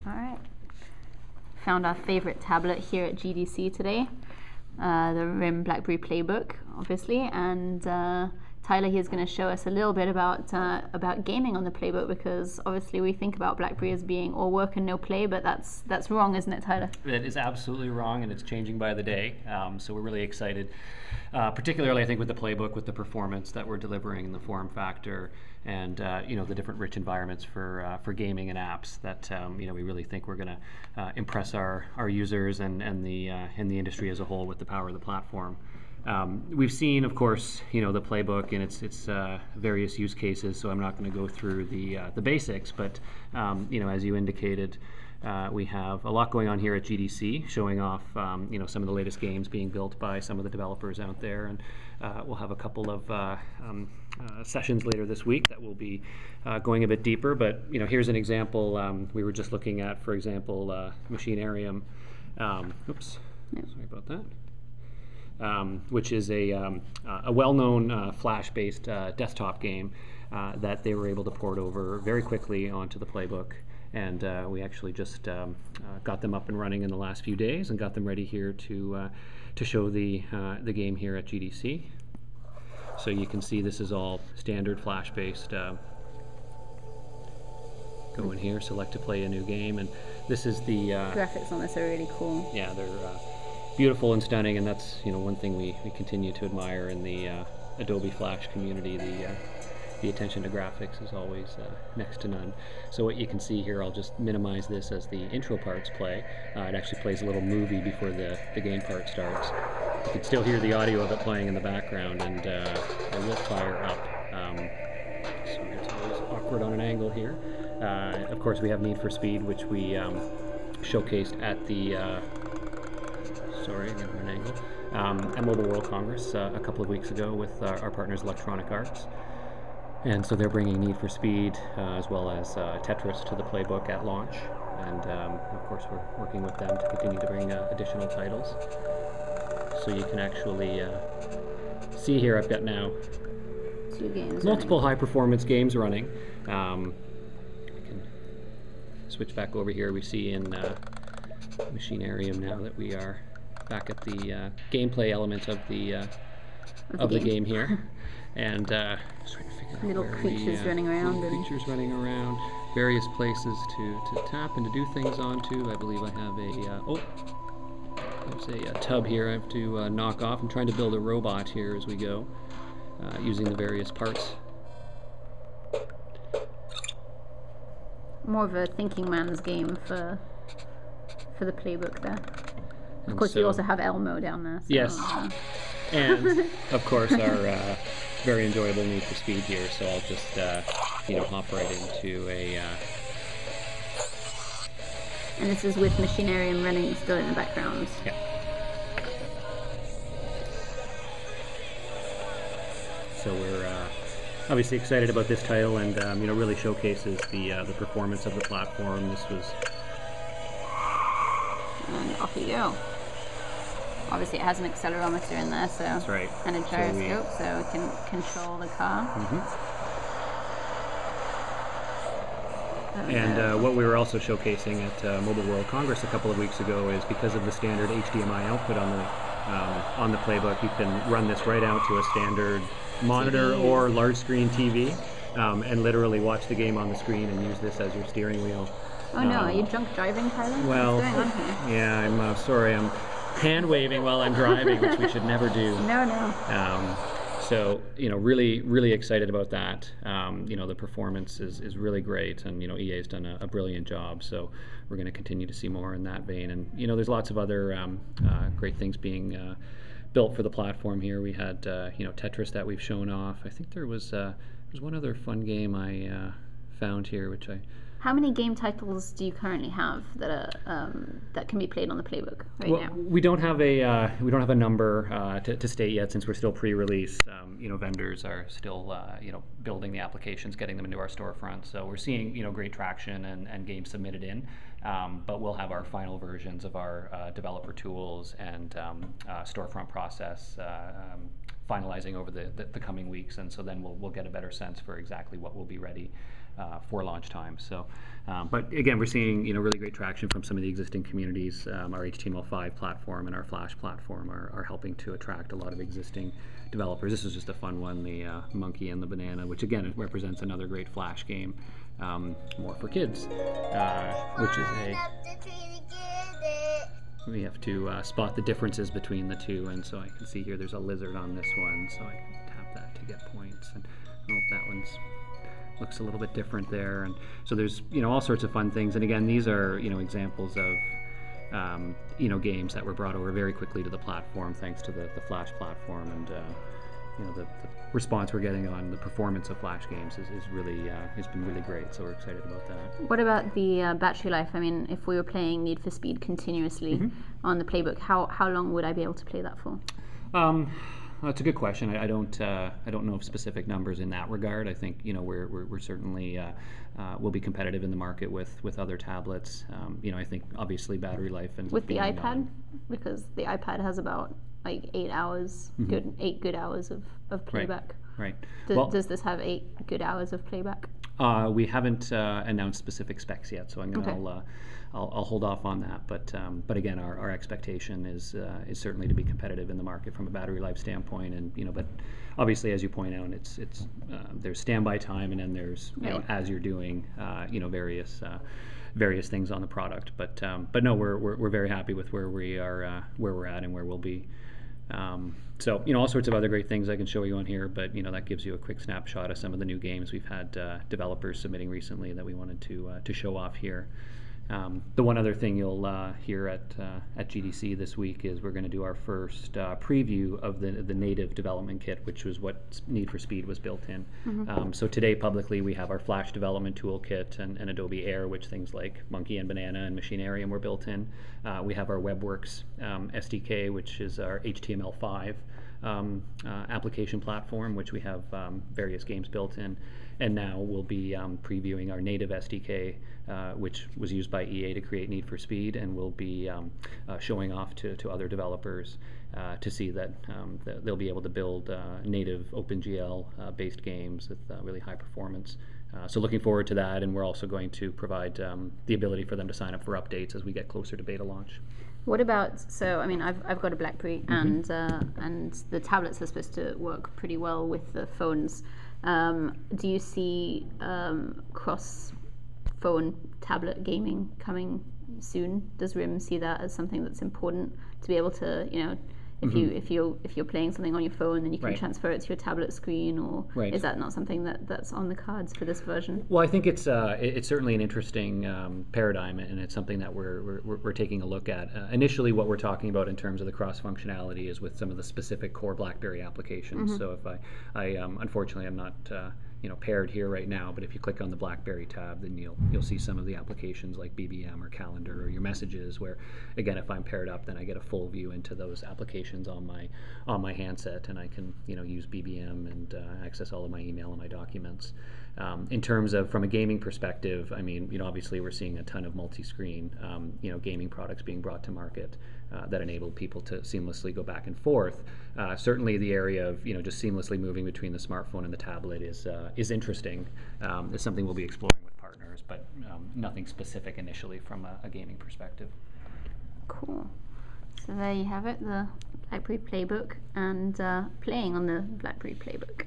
All right. Found our favorite tablet here at GDC today, the RIM BlackBerry Playbook, obviously, and Tyler here is going to show us a little bit about gaming on the Playbook, because obviously we think about BlackBerry as being all work and no play, but that's wrong, isn't it, Tyler? That is absolutely wrong, and it's changing by the day. So we're really excited, particularly I think with the Playbook, with the performance that we're delivering, and the form factor, and the different rich environments for gaming and apps that we really think we're going to impress our users and the industry as a whole with the power of the platform. We've seen, of course, the Playbook and its various use cases, so I'm not going to go through the basics, but as you indicated, we have a lot going on here at GDC, showing off some of the latest games being built by some of the developers out there, and we'll have a couple of sessions later this week that will be going a bit deeper. But here's an example. We were just looking at, for example, Machinarium. Oops, sorry about that. Which is a well-known Flash-based desktop game that they were able to port over very quickly onto the Playbook. And we actually just got them up and running in the last few days and got them ready here to show the game here at GDC. So you can see this is all standard Flash-based. Go in here, select to play a new game, and this is the graphics on this are really cool. Yeah, they're beautiful and stunning, and that's one thing we continue to admire in the Adobe Flash community. The attention to graphics is always next to none. So what you can see here, I'll just minimize this as the intro parts play. It actually plays a little movie before the game part starts. You can still hear the audio of it playing in the background, and I will fire up. So it's always awkward on an angle here. Of course, we have Need for Speed, which we showcased at the at Mobile World Congress a couple of weeks ago with our partners Electronic Arts. And so they're bringing Need for Speed as well as Tetris to the Playbook at launch. And of course we're working with them to continue to bring additional titles. So you can actually see here I've got now 2 games multiple high-performance games running. We can switch back over here. We see in Machinarium now that we are back at the gameplay element of the game here, and just trying to figure out little where creatures running around. Little creatures running around, various places to tap and to do things onto. I believe I have there's a tub here I have to knock off. I'm trying to build a robot here as we go, using the various parts. More of a thinking man's game for the Playbook there. Of course, so, you also have Elmo down there. So, yes, and of course our very enjoyable Need for Speed here. So I'll just hop right into a. And this is with Machinarium running still in the background. Yeah. So we're obviously excited about this title, and really showcases the performance of the platform. This was. And off you go. Obviously it has an accelerometer in there, so that's right. And a gyroscope, so we can control the car. And what we were also showcasing at Mobile World Congress a couple of weeks ago is, because of the standard HDMI output on the Playbook, you can run this right out to a standard monitor TV. Or large screen TV, and literally watch the game on the screen and use this as your steering wheel. Oh no, are you drunk driving, Tyler? Well, what's going on here? Yeah, I'm sorry, I'm hand waving while I'm driving, which we should never do. No. So, really excited about that. The performance is really great, and EA's done a brilliant job. So we're going to continue to see more in that vein. And there's lots of other great things being built for the platform here. We had Tetris that we've shown off. I think there was one other fun game I found here, which I. How many game titles do you currently have that are that can be played on the Playbook now? We don't have a number to state yet, since we're still pre-release. Vendors are still building the applications, getting them into our storefront. So we're seeing great traction and games submitted in. But we'll have our final versions of our developer tools and storefront process finalizing over the coming weeks, and so then we'll get a better sense for exactly what will be ready for launch time. So, but again, we're seeing really great traction from some of the existing communities. Our HTML5 platform and our Flash platform are helping to attract a lot of existing developers. This is just a fun one, the Monkey and the Banana, which again it represents another great Flash game, more for kids, which is we have to spot the differences between the two, and so I can see here there's a lizard on this one, so I can tap that to get points, and that one's looks a little bit different there, and so there's all sorts of fun things, and again these are examples of games that were brought over very quickly to the platform thanks to the Flash platform, and the response we're getting on the performance of Flash games is really has been really great, so we're excited about that. What about the battery life? I mean, if we were playing Need for Speed continuously on the Playbook, how long would I be able to play that for? That's a good question. I don't know of specific numbers in that regard. I think we're certainly will be competitive in the market with other tablets. I think obviously battery life and with the iPad, because the iPad has about like 8 hours, eight good hours of playback. Right. Does this have 8 good hours of playback? We haven't announced specific specs yet, so I'll hold off on that. But again, our expectation is certainly to be competitive in the market from a battery life standpoint, and but obviously, as you point out, it's there's standby time, and then there's as you're doing various things on the product. But no, we're very happy with where we are, where we're at, and where we'll be. So all sorts of other great things I can show you on here, but that gives you a quick snapshot of some of the new games we've had developers submitting recently that we wanted to show off here. The one other thing you'll hear at GDC this week is we're going to do our first preview of the native development kit, which was what Need for Speed was built in. So today publicly we have our Flash development toolkit and Adobe Air, which things like Monkey and Banana and Machinarium were built in. We have our WebWorks SDK, which is our HTML5 application platform, which we have various games built in. And now we'll be previewing our native SDK, which was used by EA to create Need for Speed, and we'll be showing off to other developers to see that they'll be able to build native OpenGL-based games with really high performance. So looking forward to that, and we're also going to provide the ability for them to sign up for updates as we get closer to beta launch. What about, so I mean, I've got a BlackBerry, and the tablets are supposed to work pretty well with the phones. Do you see cross-phone tablet gaming coming soon? Does RIM see that as something that's important to be able to, if you're playing something on your phone, then you can transfer it to your tablet screen, or is that not something that's on the cards for this version? Well, I think it's certainly an interesting paradigm, and it's something that we're taking a look at. Initially, what we're talking about in terms of the cross functionality is with some of the specific core BlackBerry applications. So if I unfortunately I'm not paired here right now, but if you click on the BlackBerry tab, then you'll see some of the applications like BBM or Calendar or your messages, where again, if I'm paired up, then I get a full view into those applications on my handset, and I can use BBM and access all of my email and my documents. In terms of from a gaming perspective, I mean, obviously we're seeing a ton of multi-screen gaming products being brought to market that enable people to seamlessly go back and forth. Certainly the area of just seamlessly moving between the smartphone and the tablet is interesting. It's something we'll be exploring with partners, but nothing specific initially from a gaming perspective. Cool. So there you have it, the BlackBerry Playbook, and playing on the BlackBerry Playbook.